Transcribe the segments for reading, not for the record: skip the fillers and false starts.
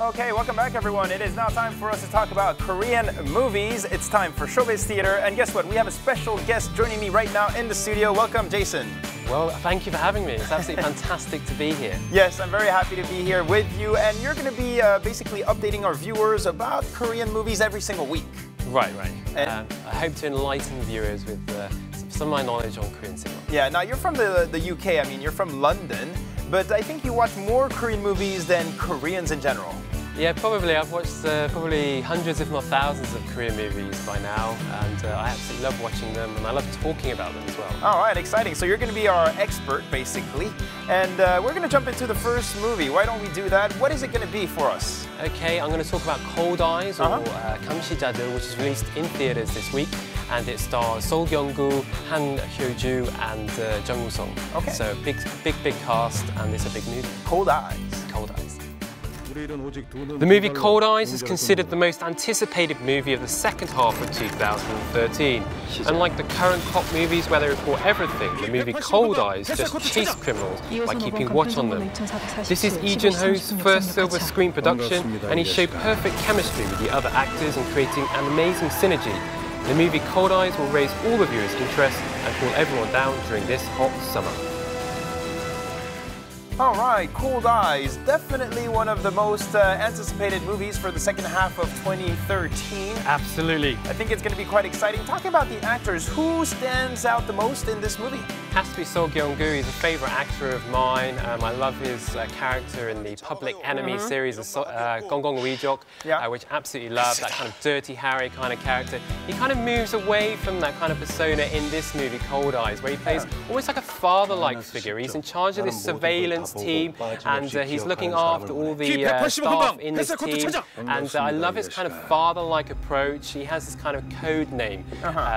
Okay, welcome back everyone. It is now time for us to talk about Korean movies. It's time for Showbiz Theater, and guess what? We have a special guest joining me right now in the studio. Welcome, Jason. Well, thank you for having me. It's absolutely fantastic to be here. Yes, I'm very happy to be here with you, and you're going to be basically updating our viewers about Korean movies every single week. Right. I hope to enlighten viewers with some of my knowledge on Korean cinema. Yeah, now you're from the UK, I mean, you're from London, but I think you watch more Korean movies than Koreans in general. Yeah, probably. I've watched probably hundreds, if not thousands, of Korean movies by now, and I absolutely love watching them, and I love talking about them as well. All right, exciting. So you're going to be our expert, basically, and we're going to jump into the first movie. Why don't we do that? What is it going to be for us? Okay, I'm going to talk about Cold Eyes, or 감시자들, which is released in theaters this week, and it stars Hyo Joo, Hyo Joo, and Jung Woo-sung. Okay. So big cast, and it's a big movie. Cold Eyes. Cold Eyes. The movie Cold Eyes is considered the most anticipated movie of the second half of 2013. Unlike the current cop movies where they report everything, the movie Cold Eyes just chase criminals by keeping watch on them. This is Lee Jun-ho's first silver screen production, and he showed perfect chemistry with the other actors in creating an amazing synergy. The movie Cold Eyes will raise all the viewers' interest and cool everyone down during this hot summer. All right, Cold Eyes, definitely one of the most anticipated movies for the second half of 2013. Absolutely. I think it's going to be quite exciting. Talking about the actors, who stands out the most in this movie? Has to be Seo Kyung-gu. He's a favourite actor of mine. I love his character in the Public Enemy series of Gonggong Weejok, which I absolutely love, that kind of Dirty Harry kind of character. He kind of moves away from that kind of persona in this movie, Cold Eyes, where he plays almost like a father-like figure. He's in charge of this surveillance team, and he's looking after all the staff in this team, and I love his kind of father-like approach. He has this kind of code name,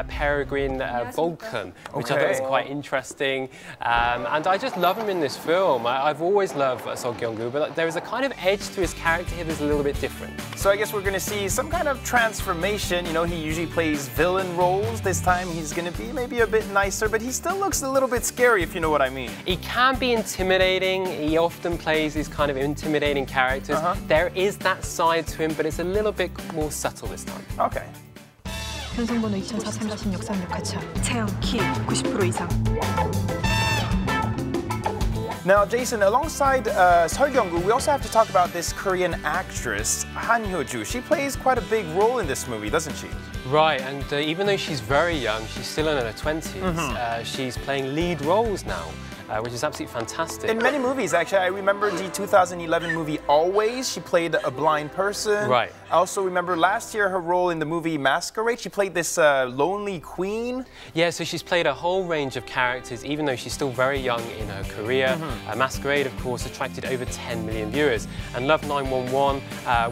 Peregrine Vulcan, which I thought was quite interesting, and I just love him in this film. I've always loved Seo Kyung-gu, but there is a kind of edge to his character here that's a little bit different. So I guess we're going to see some kind of transformation. You know, he usually plays villain roles. This time he's going to be maybe a bit nicer, but he still looks a little bit scary, if you know what I mean. He can be intimidating. He often plays these kind of intimidating characters. There is that side to him, but it's a little bit more subtle this time. Okay. 현생번호 2436 역사차 체형 키 90% 이상. Now, Jason, alongside Seo Kyung-gu, we also have to talk about this Korean actress, Hyo Joo. She plays quite a big role in this movie, doesn't she? Right, and even though she's very young, she's still in her 20s, she's playing lead roles now. Which is absolutely fantastic. In many movies, actually. I remember the 2011 movie Always. She played a blind person. Right. I also remember last year her role in the movie Masquerade. She played this lonely queen. Yeah, so she's played a whole range of characters, even though she's still very young in her career. Masquerade, of course, attracted over 10 million viewers. And Love 911,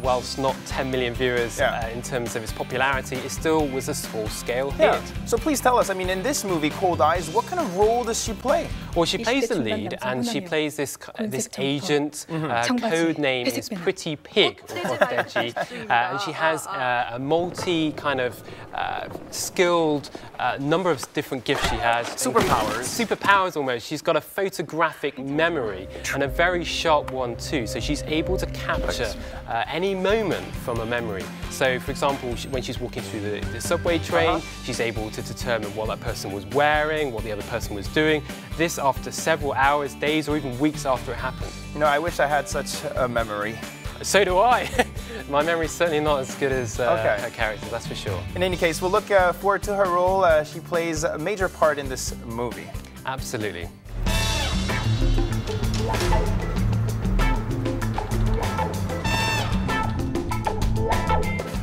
whilst not 10 million viewers in terms of its popularity, it still was a small-scale hit. So please tell us, I mean, in this movie, Cold Eyes, what kind of role does she play? Well, she plays the lead, and she plays this agent. Code name is Pretty Pig, or Deji, and she has a multi kind of skilled number of different gifts she has. Superpowers. Superpowers almost. She's got a photographic memory and a very sharp one too. So she's able to capture any moment from a memory. So, for example, when she's walking through the subway train, she's able to determine what that person was wearing, what the other person was doing. This after several hours, days, or even weeks after it happened. You know, I wish I had such a memory. So do I. My memory's certainly not as good as her character, that's for sure. In any case, we'll look forward to her role. She plays a major part in this movie. Absolutely.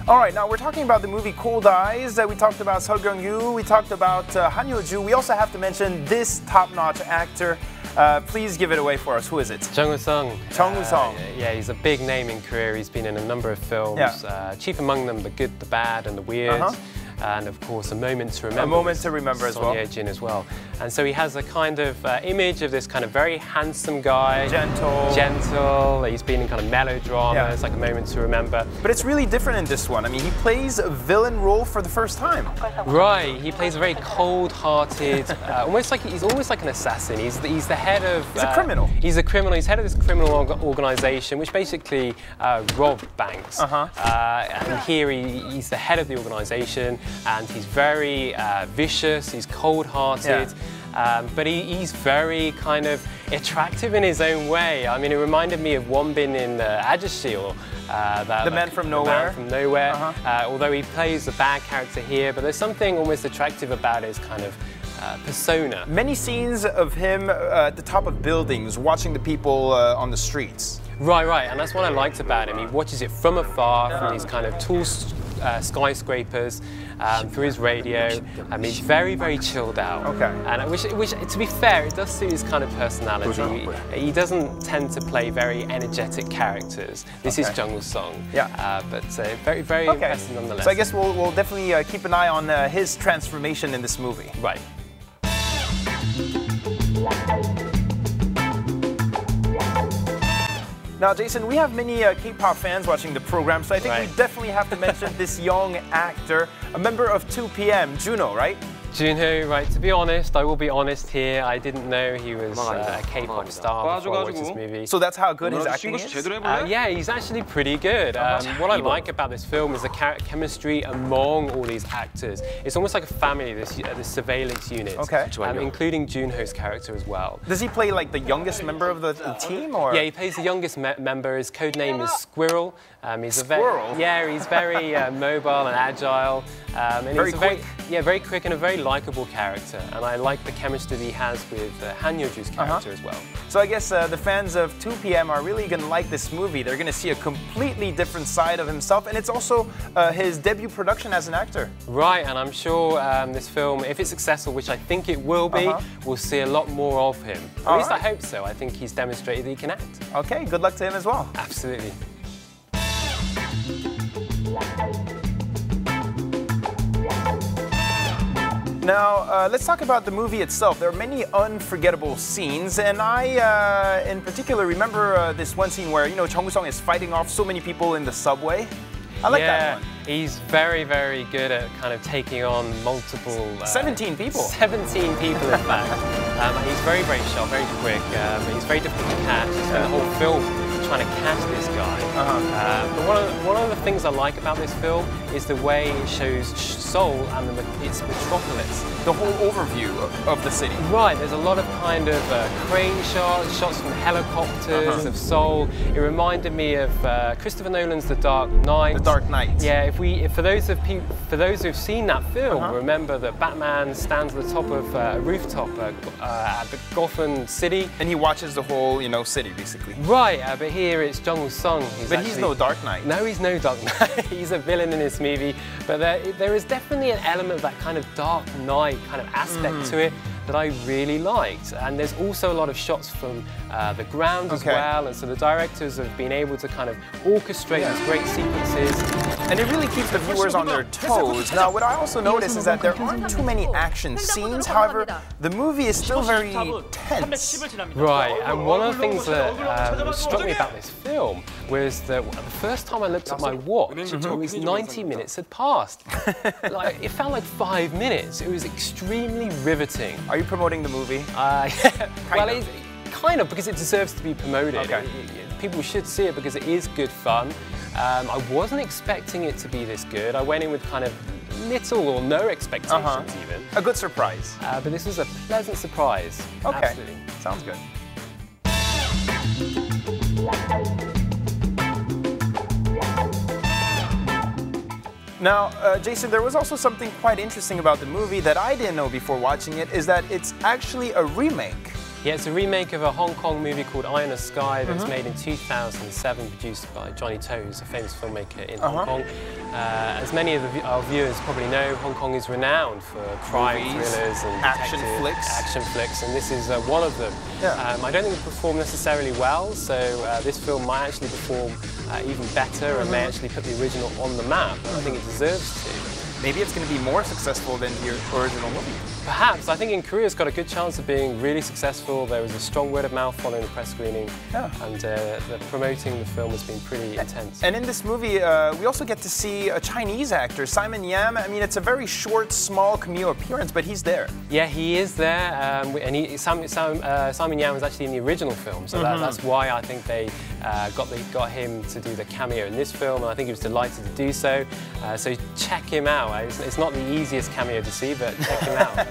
All right, now we're talking about the movie Cold Eyes. We talked about Seo Kyung-gu. We talked about Hyo Joo. We also have to mention this top-notch actor. Please give it away for us. Who is it? Jung Woo-sung. Jung Woo-sung. Yeah, he's a big name in Korea. He's been in a number of films. Chief among them, The Good, the Bad, and the Weird. and of course A Moment to Remember. A Moment to Remember as well. Jin as well. And so he has a kind of image of this kind of very handsome guy. Gentle. He's been in kind of melodramas, like A Moment to Remember. But it's really different in this one. I mean, he plays a villain role for the first time. Right. He plays a very cold-hearted, he's almost like an assassin. He's the head of... He's a criminal. He's a criminal. He's head of this criminal organization, which basically rob banks. And here he's the head of the organization, and he's very vicious. He's cold-hearted. But he's very kind of attractive in his own way. I mean, it reminded me of Wonbin in Ajashi, or the Man from Nowhere. Although he plays a bad character here, but there's something almost attractive about his kind of persona. Many scenes of him at the top of buildings, watching the people on the streets. Right, and that's what I liked about him. He watches it from afar, from these kind of tall skyscrapers, through his radio. I mean, very, very chilled out. And which, to be fair, it does suit his kind of personality. He doesn't tend to play very energetic characters. This is Jungwoo Song. But very, very impressive nonetheless. So I guess we'll definitely keep an eye on his transformation in this movie. Right. Now, Jason, we have many K-pop fans watching the program, so I think we definitely have to mention this young actor, a member of 2PM, Junho, right? Junho, right. To be honest, I will be honest here, I didn't know he was a K-pop star before I watched this movie. So that's how good his acting is? Yeah, he's actually pretty good. What I like about this film is the chemistry among all these actors. It's almost like a family, this surveillance unit, including Junho's character as well. Does he play like the youngest member of the team, or? Yeah, he plays the youngest member. His code name is Squirrel. He's Squirrel? He's very mobile and agile. And very quick. Very quick and a very likable character. And I like the chemistry that he has with Hyo Joo's character as well. So I guess the fans of 2PM are really going to like this movie. They're going to see a completely different side of himself, and it's also his debut production as an actor. Right, and I'm sure this film, if it's successful, which I think it will be, we'll see a lot more of him. At least I hope so. I think he's demonstrated that he can act. Okay, good luck to him as well. Absolutely. Now, let's talk about the movie itself. There are many unforgettable scenes, and I, in particular, remember this one scene where, Jungwoo Song is fighting off so many people in the subway. I like that one. He's very, very good at kind of taking on multiple... 17 people. 17 people, in fact. He's very, very sharp, very quick. He's very difficult to catch. He spent the whole film trying to catch this guy. But one of the things I like about this film is the way it shows Seoul and its metropolis. The whole overview of the city. Right, there's a lot of kind of crane shots from helicopters of Seoul. It reminded me of Christopher Nolan's The Dark Knight. The Dark Knight. Yeah, for those who've seen that film, remember that Batman stands at the top of a rooftop at the Gotham City. And he watches the whole, city, basically. Right, but here it's Jungwoo Song. But he's no Dark Knight. No, he's no Dark Knight. He's a villain in this movie. But there is definitely an element of that kind of Dark Knight kind of aspect to it that I really liked. And there's also a lot of shots from the ground as well. And so the directors have been able to kind of orchestrate these great sequences. And it really keeps the viewers on their toes. Now, what I also notice is that there aren't too many action scenes. However, the movie is still very tense. Right, and one of the things that struck me about this film was that the first time I looked at my watch, it was 90 minutes had passed. It felt like 5 minutes. It was extremely riveting. Are you promoting the movie? Well, kind of, because it deserves to be promoted. People should see it because it is good fun. I wasn't expecting it to be this good. I went in with kind of little or no expectations even. A good surprise. But this was a pleasant surprise. Okay, absolutely. Sounds good. Now, Jason, there was also something quite interesting about the movie that I didn't know before watching it, is that it's actually a remake. Yeah, it's a remake of a Hong Kong movie called Eye in the Sky that's made in 2007, produced by Johnny To, who's a famous filmmaker in Hong Kong. As many of our viewers probably know, Hong Kong is renowned for crime thrillers and action flicks, and this is one of them. I don't think it performed necessarily well, so this film might actually perform even better and may actually put the original on the map. I think it deserves to. maybe it's going to be more successful than the original movie. Perhaps. I think in Korea it's got a good chance of being really successful. There was a strong word of mouth following the press screening, and the promoting the film has been pretty intense. And in this movie, we also get to see a Chinese actor, Simon Yam. I mean, it's a very short, small cameo appearance, but he's there. Yeah, he is there, and Simon Yam was actually in the original film, so that's why I think they got him to do the cameo in this film, and I think he was delighted to do so. So check him out. It's not the easiest cameo to see, but check him out.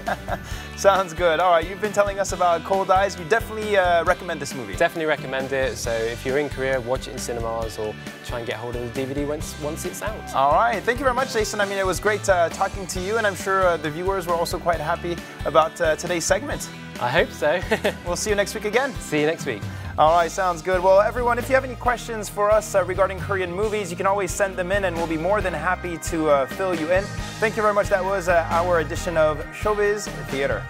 Sounds good. All right, you've been telling us about Cold Eyes. You definitely recommend this movie. Definitely recommend it. So if you're in Korea, watch it in cinemas or try and get hold of the DVD once it's out. All right. Thank you very much, Jason. I mean, it was great talking to you, and I'm sure the viewers were also quite happy about today's segment. I hope so. We'll see you next week again. See you next week. All right, sounds good. Well, everyone, if you have any questions for us regarding Korean movies, you can always send them in, and we'll be more than happy to fill you in. Thank you very much. That was our edition of Showbiz Theater.